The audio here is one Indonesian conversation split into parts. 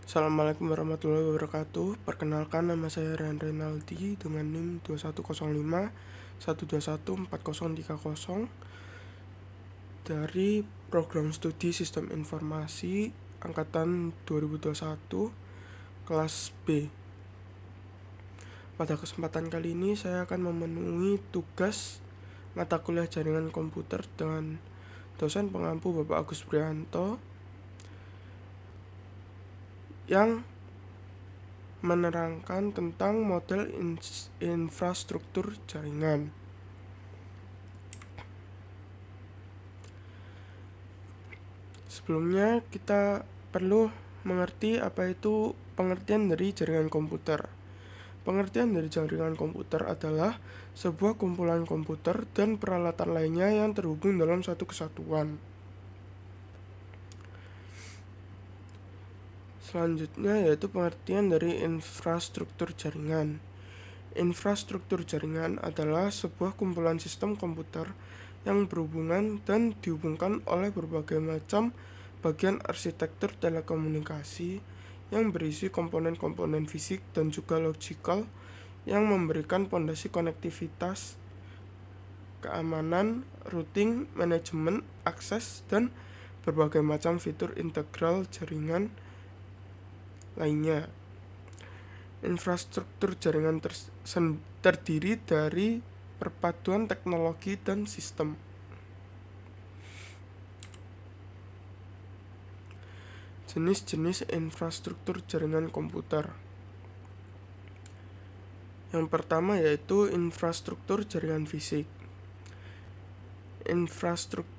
Assalamualaikum warahmatullahi wabarakatuh. Perkenalkan, nama saya Rian Renaldi dengan NIM 2105 1214030 dari Program Studi Sistem Informasi Angkatan 2021 kelas B. Pada kesempatan kali ini saya akan memenuhi tugas mata kuliah jaringan komputer dengan dosen pengampu Bapak Agus Prianto yang menerangkan tentang model infrastruktur jaringan. Sebelumnya kita perlu mengerti apa itu pengertian dari jaringan komputer. Pengertian dari jaringan komputer adalah sebuah kumpulan komputer dan peralatan lainnya yang terhubung dalam satu kesatuan. Selanjutnya yaitu pengertian dari infrastruktur jaringan. Infrastruktur jaringan adalah sebuah kumpulan sistem komputer yang berhubungan dan dihubungkan oleh berbagai macam bagian arsitektur telekomunikasi yang berisi komponen-komponen fisik dan juga logikal yang memberikan pondasi konektivitas, keamanan, routing, manajemen, akses, dan berbagai macam fitur integral jaringan lainnya. Infrastruktur jaringan terdiri dari perpaduan teknologi dan sistem. Jenis-jenis infrastruktur jaringan komputer. Yang pertama yaitu infrastruktur jaringan fisik.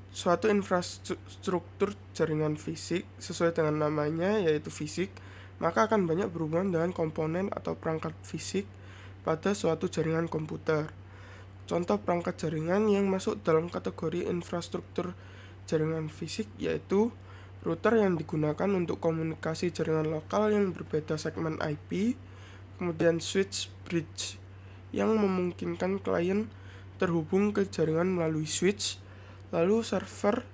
Suatu infrastruktur jaringan fisik sesuai dengan namanya yaitu fisik, maka akan banyak berhubungan dengan komponen atau perangkat fisik pada suatu jaringan komputer. Contoh perangkat jaringan yang masuk dalam kategori infrastruktur jaringan fisik yaitu router yang digunakan untuk komunikasi jaringan lokal yang berbeda segmen IP, kemudian switch bridge yang memungkinkan klien terhubung ke jaringan melalui switch, lalu server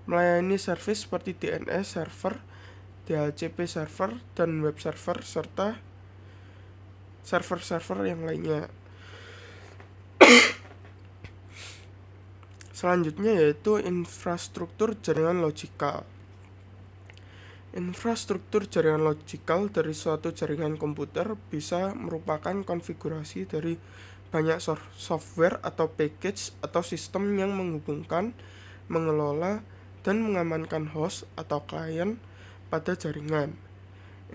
melayani service seperti DNS server, DHCP server, dan web server, serta server-server yang lainnya. Selanjutnya yaitu infrastruktur jaringan logikal. Infrastruktur jaringan logikal dari suatu jaringan komputer bisa merupakan konfigurasi dari banyak software atau package atau sistem yang menghubungkan, mengelola, dan mengamankan host atau klien pada jaringan.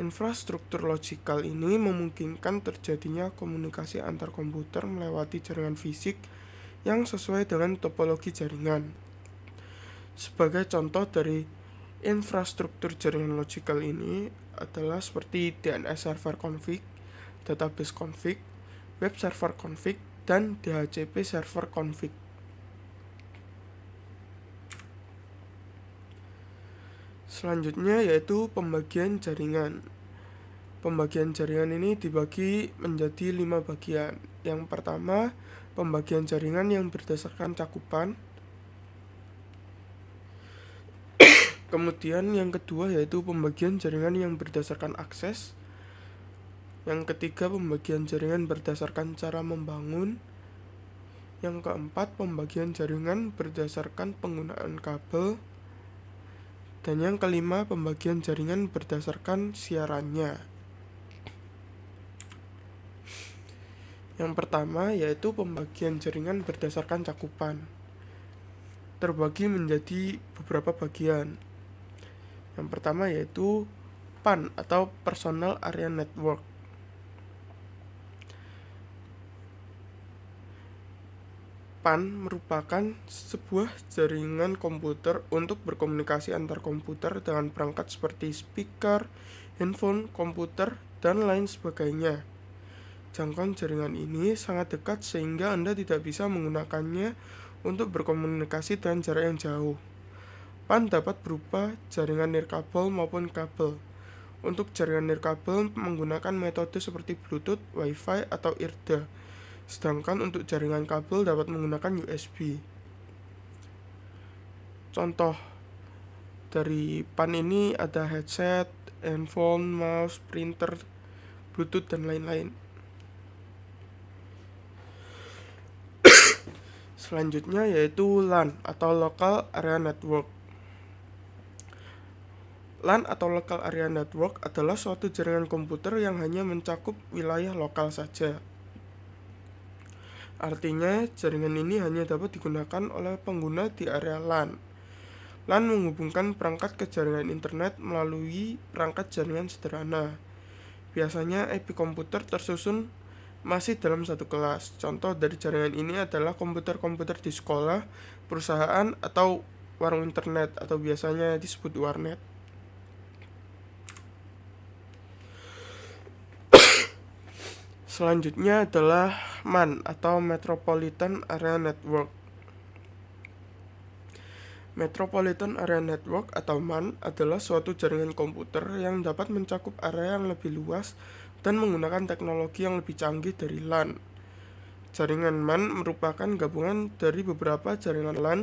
Infrastruktur logikal ini memungkinkan terjadinya komunikasi antar komputer melewati jaringan fisik yang sesuai dengan topologi jaringan. Sebagai contoh dari infrastruktur jaringan logikal ini adalah seperti DNS server config, database config, web server config, dan DHCP server config. Selanjutnya yaitu pembagian jaringan. Pembagian jaringan ini dibagi menjadi 5 bagian. Yang pertama, pembagian jaringan yang berdasarkan cakupan. Kemudian yang kedua yaitu pembagian jaringan yang berdasarkan akses. Yang ketiga, pembagian jaringan berdasarkan cara membangun. Yang keempat, pembagian jaringan berdasarkan penggunaan kabel. Dan yang kelima, pembagian jaringan berdasarkan siarannya. Yang pertama yaitu pembagian jaringan berdasarkan cakupan. Terbagi menjadi beberapa bagian. Yang pertama yaitu PAN atau Personal Area Network. PAN merupakan sebuah jaringan komputer untuk berkomunikasi antar komputer dengan perangkat seperti speaker, handphone, komputer, dan lain sebagainya. Jangkauan jaringan ini sangat dekat sehingga Anda tidak bisa menggunakannya untuk berkomunikasi dengan jarak yang jauh. PAN dapat berupa jaringan nirkabel maupun kabel. Untuk jaringan nirkabel menggunakan metode seperti Bluetooth, Wi-Fi, atau IRDA. Sedangkan untuk jaringan kabel dapat menggunakan USB. Contoh Dari PAN ini ada headset, handphone, mouse, printer, Bluetooth, dan lain-lain. Selanjutnya yaitu LAN atau Local Area Network. LAN atau Local Area Network adalah suatu jaringan komputer yang hanya mencakup wilayah lokal saja. Artinya, jaringan ini hanya dapat digunakan oleh pengguna di area LAN. LAN menghubungkan perangkat ke jaringan internet melalui perangkat jaringan sederhana. Biasanya IP komputer tersusun masih dalam satu kelas. Contoh dari jaringan ini adalah komputer-komputer di sekolah, perusahaan, atau warung internet, atau biasanya disebut warnet. Selanjutnya adalah MAN atau Metropolitan Area Network. Metropolitan Area Network atau MAN adalah suatu jaringan komputer yang dapat mencakup area yang lebih luas dan menggunakan teknologi yang lebih canggih dari LAN. Jaringan MAN merupakan gabungan dari beberapa jaringan LAN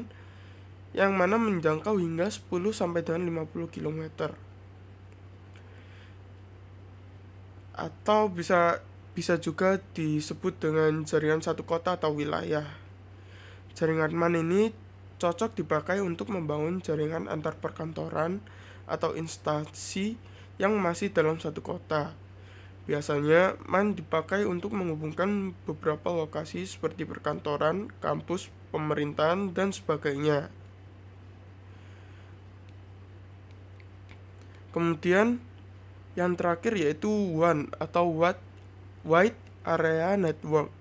yang mana menjangkau hingga 10 sampai dengan 50 km. Atau bisa juga disebut dengan jaringan satu kota atau wilayah. Jaringan MAN ini cocok dipakai untuk membangun jaringan antar perkantoran atau instansi yang masih dalam satu kota. Biasanya, MAN dipakai untuk menghubungkan beberapa lokasi seperti perkantoran, kampus, pemerintahan, dan sebagainya. Kemudian, yang terakhir yaitu WAN atau Wide Area Network.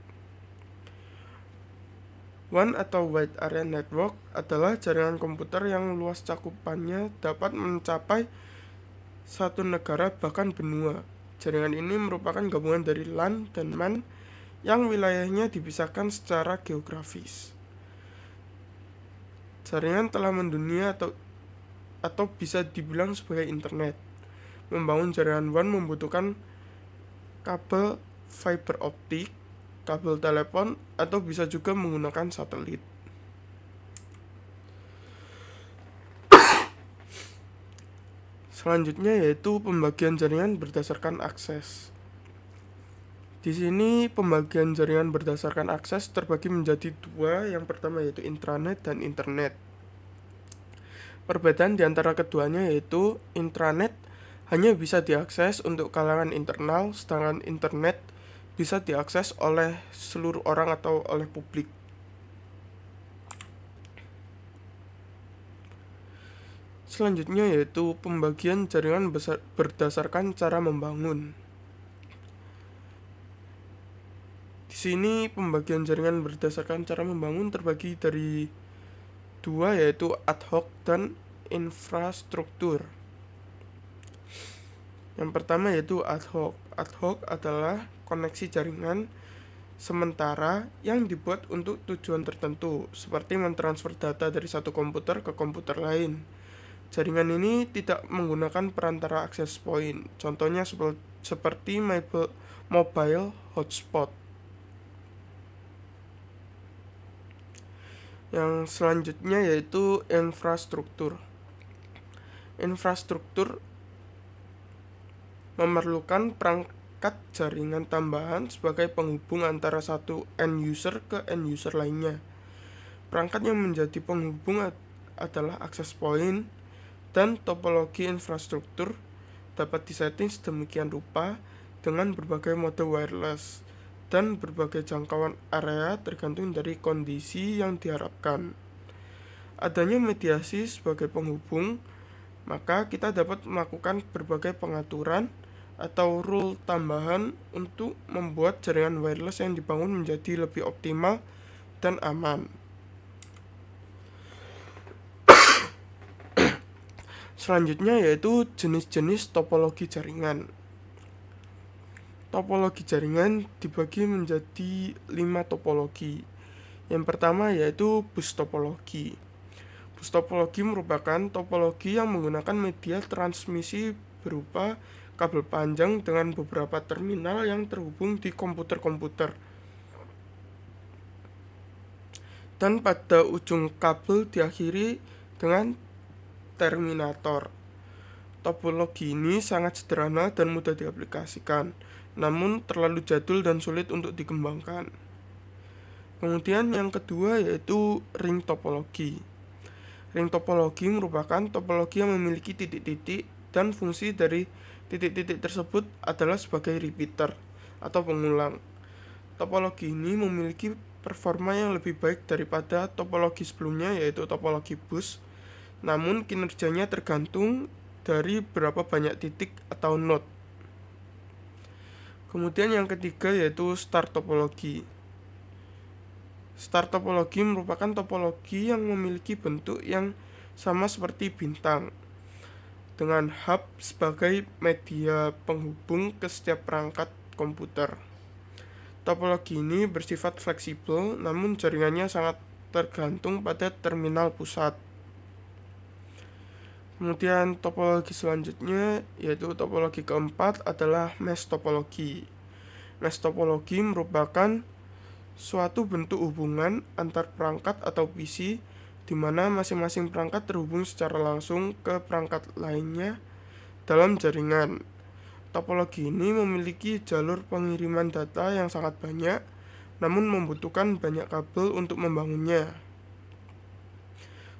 WAN atau Wide Area Network adalah jaringan komputer yang luas cakupannya dapat mencapai satu negara bahkan benua. Jaringan ini merupakan gabungan dari LAN dan MAN yang wilayahnya dipisahkan secara geografis. Jaringan telah mendunia atau bisa dibilang sebagai internet. Membangun jaringan WAN membutuhkan kabel fiber optik, kabel telepon, atau bisa juga menggunakan satelit. Selanjutnya yaitu pembagian jaringan berdasarkan akses. Di sini pembagian jaringan berdasarkan akses terbagi menjadi dua. Yang pertama yaitu intranet dan internet. Perbedaan di antara keduanya yaitu intranet hanya bisa diakses untuk kalangan internal, sedangkan internet bisa diakses oleh seluruh orang atau oleh publik. Selanjutnya yaitu pembagian jaringan berdasarkan cara membangun. Di sini pembagian jaringan berdasarkan cara membangun terbagi dari dua yaitu ad hoc dan infrastruktur. Yang pertama yaitu ad hoc. Ad hoc adalah koneksi jaringan sementara yang dibuat untuk tujuan tertentu, seperti mentransfer data dari satu komputer ke komputer lain. Jaringan ini tidak menggunakan perantara access point, contohnya seperti mobile hotspot. Yang selanjutnya yaitu infrastruktur. Infrastruktur memerlukan perangkat jaringan tambahan sebagai penghubung antara satu end user ke end user lainnya. Perangkat yang menjadi penghubung adalah access point, dan topologi infrastruktur dapat disetting sedemikian rupa dengan berbagai mode wireless dan berbagai jangkauan area tergantung dari kondisi yang diharapkan. Adanya mediasi sebagai penghubung, maka kita dapat melakukan berbagai pengaturan atau rule tambahan untuk membuat jaringan wireless yang dibangun menjadi lebih optimal dan aman. Selanjutnya yaitu jenis-jenis topologi jaringan. Topologi jaringan dibagi menjadi 5 topologi. Yang pertama yaitu bus topologi. Bus topologi merupakan topologi yang menggunakan media transmisi berupa kabel panjang dengan beberapa terminal yang terhubung di komputer-komputer. Dan pada ujung kabel diakhiri dengan terminator. Topologi ini sangat sederhana dan mudah diaplikasikan, namun terlalu jadul dan sulit untuk dikembangkan. Kemudian yang kedua yaitu ring topologi. Ring topologi merupakan topologi yang memiliki titik-titik dan fungsi dari titik-titik tersebut adalah sebagai repeater atau pengulang. Topologi ini memiliki performa yang lebih baik daripada topologi sebelumnya yaitu topologi bus, namun kinerjanya tergantung dari berapa banyak titik atau node. Kemudian yang ketiga yaitu star topologi. Star topologi merupakan topologi yang memiliki bentuk yang sama seperti bintang, dengan hub sebagai media penghubung ke setiap perangkat komputer. Topologi ini bersifat fleksibel, namun jaringannya sangat tergantung pada terminal pusat. Kemudian topologi selanjutnya yaitu topologi keempat adalah mesh topologi. Mesh topologi merupakan suatu bentuk hubungan antar perangkat atau PC di mana masing-masing perangkat terhubung secara langsung ke perangkat lainnya dalam jaringan. Topologi ini memiliki jalur pengiriman data yang sangat banyak, namun membutuhkan banyak kabel untuk membangunnya.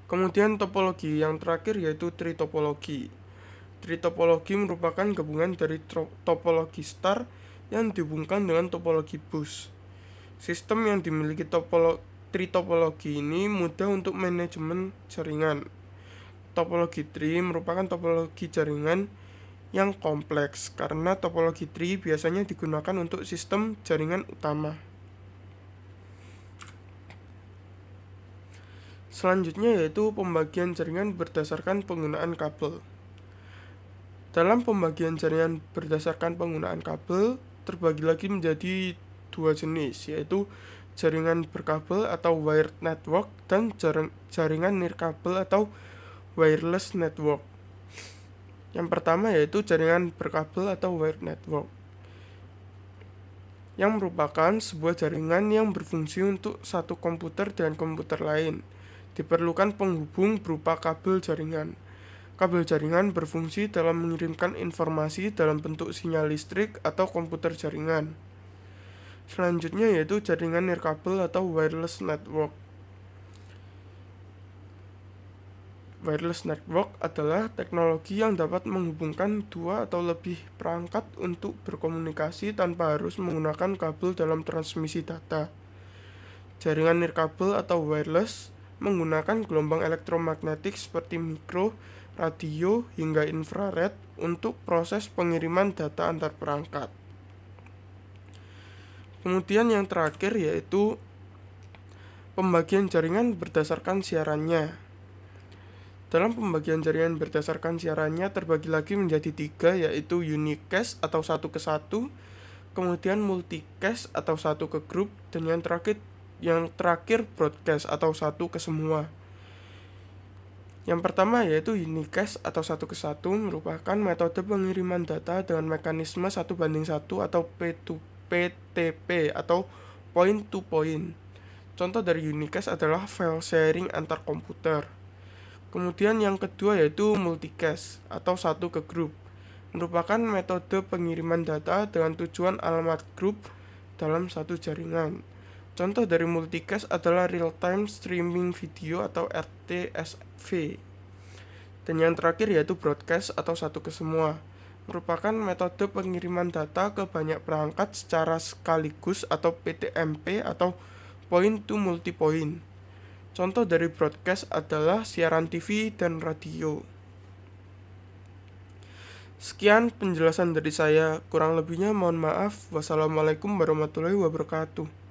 Kemudian topologi yang terakhir yaitu tritopologi. Tritopologi merupakan gabungan dari topologi star yang dihubungkan dengan topologi bus. Sistem yang dimiliki tritopologi ini mudah untuk manajemen jaringan. Topologi tri merupakan topologi jaringan yang kompleks karena topologi tri biasanya digunakan untuk sistem jaringan utama. Selanjutnya yaitu pembagian jaringan berdasarkan penggunaan kabel. Dalam pembagian jaringan berdasarkan penggunaan kabel terbagi lagi menjadi dua jenis, yaitu jaringan berkabel atau wired network dan jaringan nirkabel atau wireless network. Yang pertama yaitu jaringan berkabel atau wired network, yang merupakan sebuah jaringan yang berfungsi untuk satu komputer dengan komputer lain. Diperlukan penghubung berupa kabel jaringan. Kabel jaringan berfungsi dalam mengirimkan informasi dalam bentuk sinyal listrik atau komputer jaringan. Selanjutnya yaitu jaringan nirkabel atau wireless network. Wireless network adalah teknologi yang dapat menghubungkan dua atau lebih perangkat untuk berkomunikasi tanpa harus menggunakan kabel dalam transmisi data. Jaringan nirkabel atau wireless menggunakan gelombang elektromagnetik seperti mikro, radio, hingga infrared untuk proses pengiriman data antar perangkat. Kemudian yang terakhir yaitu pembagian jaringan berdasarkan siarannya. Dalam pembagian jaringan berdasarkan siarannya terbagi lagi menjadi tiga, yaitu unicast atau satu ke satu, kemudian multicast atau satu ke grup, dan yang terakhir broadcast atau satu ke semua. Yang pertama yaitu unicast atau satu ke satu merupakan metode pengiriman data dengan mekanisme 1:1 atau PTP atau point to point. Contoh dari unicast adalah file sharing antar komputer. Kemudian yang kedua yaitu multicast atau satu ke grup, merupakan metode pengiriman data dengan tujuan alamat grup dalam satu jaringan. Contoh dari multicast adalah real-time streaming video atau RTSV. Dan yang terakhir yaitu broadcast atau satu ke semua, merupakan metode pengiriman data ke banyak perangkat secara sekaligus atau PTMP atau point to multipoint. Contoh dari broadcast adalah siaran TV dan radio. Sekian penjelasan dari saya, kurang lebihnya mohon maaf. Wassalamualaikum warahmatullahi wabarakatuh.